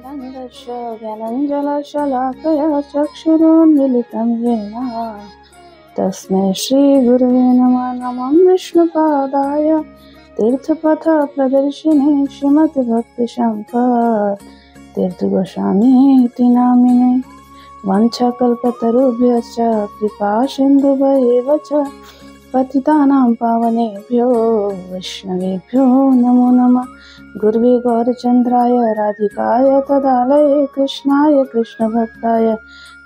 तिमिरन्धस्य ज्ञानञ्जनशलाकया चक्षुरुन्मीलितं येन तस्मै श्रीगुरुवे नमः। नमो विष्णुपादाय तीर्थपथप्रदर्शिने श्रीमद्भक्तिशङ्कर तीर्थगोस्वामीति नामिने। वाञ्छाकल्पतरुभ्यश्च कृपासिन्धुभ्येव च पतितानां पावनेभ्यो वैष्णवेभ्यो नमो नमः। गुरुवे गौरचन्द्राय राधिकाय तदालये कृष्णाय कृष्णभक्ताय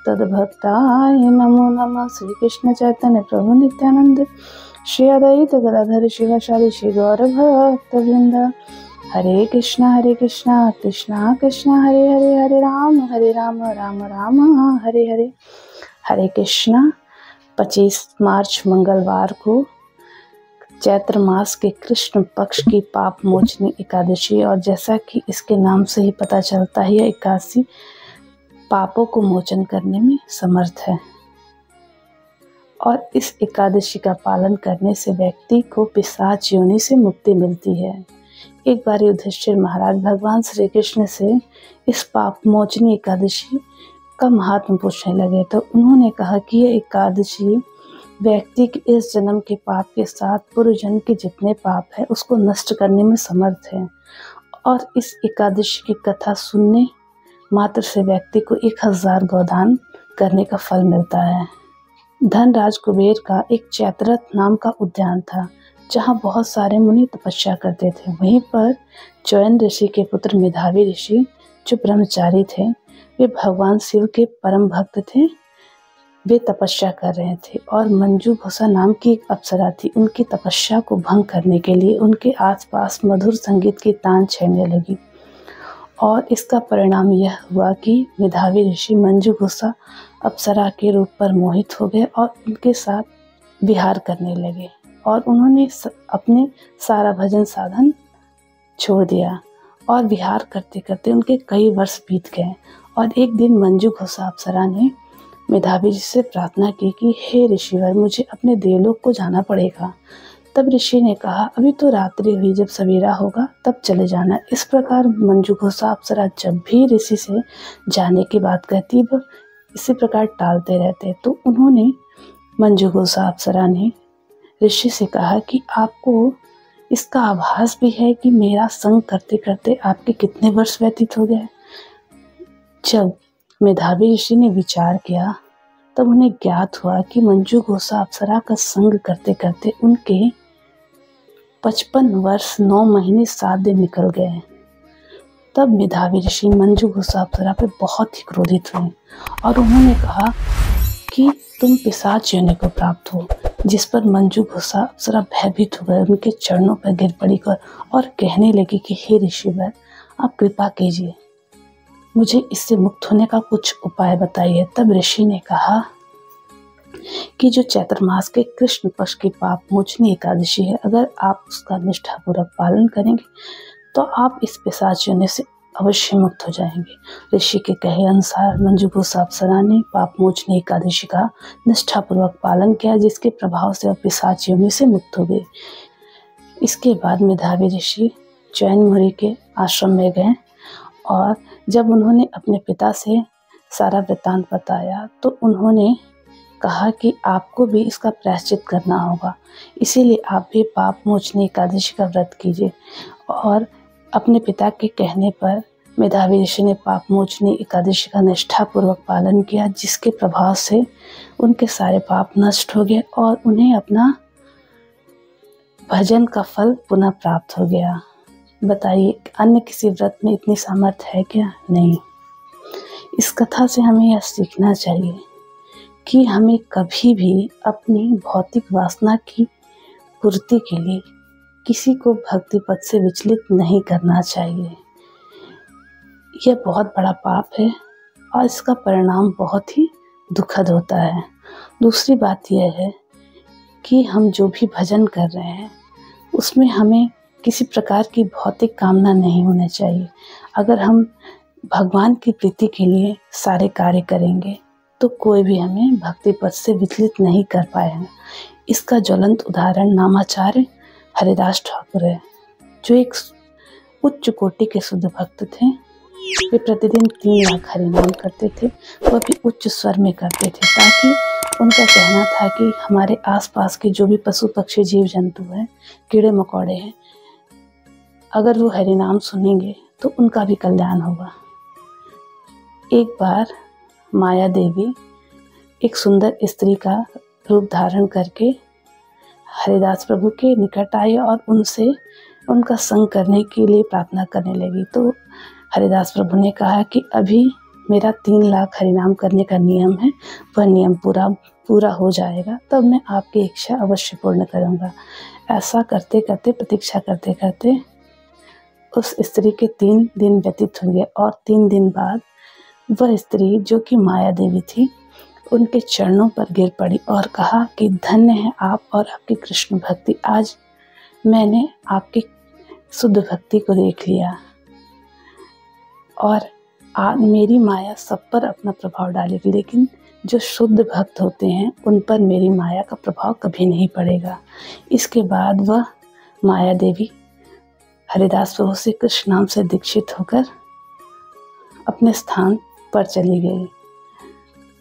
तद्भक्ताय नमो नमः। श्री कृष्ण चैतन्य प्रभु नित्यानंद श्री अद्वैत गदाधर शिवासादि श्री गौरभक्तवृंद। हरे कृष्णा कृष्णा कृष्णा हरे हरे, हरे राम राम राम हरे हरे। हरे कृष्णा। 25 मार्च मंगलवार को चैत्र मास के कृष्ण पक्ष की पाप मोचनी एकादशी, और जैसा कि इसके नाम से ही पता चलता है, यह एकादशी पापों को मोचन करने में समर्थ है। और इस एकादशी का पालन करने से व्यक्ति को पिशाच योनि से मुक्ति मिलती है। एक बार युधिष्ठिर महाराज भगवान श्री कृष्ण से इस पाप मोचनी एकादशी का महात्म पूछने लगे, तो उन्होंने कहा कि यह एकादशी व्यक्ति के इस जन्म के पाप के साथ पूर्व जन्म के जितने पाप है उसको नष्ट करने में समर्थ है। और इस एकादशी की कथा सुनने मात्र से व्यक्ति को 1000 गोदान करने का फल मिलता है। धनराज कुबेर का एक चैत्ररथ नाम का उद्यान था, जहाँ बहुत सारे मुनि तपस्या करते थे। वहीं पर च्यवन ऋषि के पुत्र मेधावी ऋषि जो ब्रह्मचारी थे, वे भगवान शिव के परम भक्त थे। वे तपस्या कर रहे थे और मंजू घोषा नाम की एक अप्सरा थी। उनकी तपस्या को भंग करने के लिए उनके आसपास मधुर संगीत की तान छेड़ने लगी, और इसका परिणाम यह हुआ कि मेधावी ऋषि मंजू घोषा अप्सरा के रूप पर मोहित हो गए और उनके साथ विहार करने लगे, और उन्होंने अपने सारा भजन साधन छोड़ दिया। और विहार करते करते उनके कई वर्ष बीत गए, और एक दिन मंजू घोषा अप्सरा ने मेधावी जी से प्रार्थना की कि हे ऋषिवर, मुझे अपने देवलोक को जाना पड़ेगा। तब ऋषि ने कहा, अभी तो रात्रि हुई, जब सवेरा होगा तब चले जाना। इस प्रकार मंजू घोषा अप्सरा जब भी ऋषि से जाने की बात कहती, वह इसी प्रकार टालते रहते। तो उन्होंने मंजू घोषा अप्सरा ने ऋषि से कहा कि आपको इसका आभास भी है कि मेरा संग करते करते आपके कितने वर्ष व्यतीत हो गए। जब मेधावी ऋषि ने विचार किया, तब उन्हें ज्ञात हुआ कि मंजू घोषा अप्सरा का संग करते करते उनके 55 वर्ष 9 महीने 7 दिन निकल गए। तब मेधावी ऋषि मंजू घोषा अप्सरा पे बहुत ही क्रोधित हुए, और उन्होंने कहा कि तुम पिशाच योनि को प्राप्त हो। जिस पर मंजू घोषा अप्सरा भयभीत हो गए, उनके चरणों पर गिर पड़ी और कहने लगी कि हे ऋषिवर, आप कृपा कीजिए, मुझे इससे मुक्त होने का कुछ उपाय बताइए। तब ऋषि ने कहा कि जो चैत्र मास के कृष्ण पक्ष की पाप मोचनी एकादशी है, अगर आप उसका निष्ठापूर्वक पालन करेंगे तो आप इस पिशाच योनि से अवश्य मुक्त हो जाएंगे। ऋषि के कहे अनुसार मंजू घोषा अप्सरा ने पाप मोचनी एकादशी का निष्ठापूर्वक पालन किया, जिसके प्रभाव से वह पिशाच योनि से मुक्त हो गए। इसके बाद मेधावी ऋषि च्यवन मुनि के आश्रम में गए, और जब उन्होंने अपने पिता से सारा वृत्तांत बताया, तो उन्होंने कहा कि आपको भी इसका प्रायश्चित करना होगा, इसीलिए आप भी पाप मोचनी एकादशी का व्रत कीजिए। और अपने पिता के कहने पर मेधावी ऋषि ने पाप मोचनी एकादशी का निष्ठापूर्वक पालन किया, जिसके प्रभाव से उनके सारे पाप नष्ट हो गए और उन्हें अपना भजन का फल पुनः प्राप्त हो गया। बताइए, अन्य किसी व्रत में इतनी सामर्थ्य है क्या? नहीं। इस कथा से हमें यह सीखना चाहिए कि हमें कभी भी अपनी भौतिक वासना की पूर्ति के लिए किसी को भक्ति पथ से विचलित नहीं करना चाहिए। यह बहुत बड़ा पाप है और इसका परिणाम बहुत ही दुखद होता है। दूसरी बात यह है कि हम जो भी भजन कर रहे हैं उसमें हमें किसी प्रकार की भौतिक कामना नहीं होनी चाहिए। अगर हम भगवान की प्रीति के लिए सारे कार्य करेंगे तो कोई भी हमें भक्ति पथ से विचलित नहीं कर पाएगा। इसका ज्वलंत उदाहरण नामाचार्य हरिदास ठाकुर है, जो एक उच्च कोटि के शुद्ध भक्त थे वे प्रतिदिन 3 लाख हरिनाम करते थे, वह भी उच्च स्वर में करते थे, ताकि उनका कहना था कि हमारे आसपास के जो भी पशु पक्षी जीव जंतु हैं, कीड़े मकोड़े हैं, अगर वो हरिनाम सुनेंगे तो उनका भी कल्याण होगा। एक बार माया देवी एक सुंदर स्त्री का रूप धारण करके हरिदास प्रभु के निकट आई और उनसे उनका संग करने के लिए प्रार्थना करने लगी। तो हरिदास प्रभु ने कहा कि अभी मेरा 3 लाख हरिनाम करने का नियम है, वह नियम पूरा हो जाएगा, तब मैं आपकी इच्छा अवश्य पूर्ण करूँगा। ऐसा करते करते, प्रतीक्षा करते करते उस स्त्री के 3 दिन व्यतीत हो गए और 3 दिन बाद वह स्त्री, जो कि माया देवी थी, उनके चरणों पर गिर पड़ी और कहा कि धन्य है आप और आपकी कृष्ण भक्ति। आज मैंने आपकी शुद्ध भक्ति को देख लिया और आज मेरी माया सब पर अपना प्रभाव डालेगी, लेकिन जो शुद्ध भक्त होते हैं उन पर मेरी माया का प्रभाव कभी नहीं पड़ेगा। इसके बाद वह माया देवी हरिदास प्रभु से कृष्ण नाम से दीक्षित होकर अपने स्थान पर चली गई।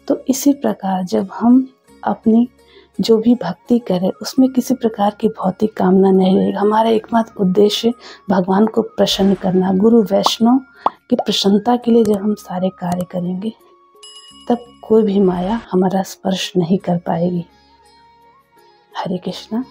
तो इसी प्रकार जब हम अपनी जो भी भक्ति करें उसमें किसी प्रकार की भौतिक कामना नहीं रहेगी, हमारा एकमात्र उद्देश्य भगवान को प्रसन्न करना, गुरु वैष्णव की प्रसन्नता के लिए जब हम सारे कार्य करेंगे तब कोई भी माया हमारा स्पर्श नहीं कर पाएगी। हरे कृष्णा।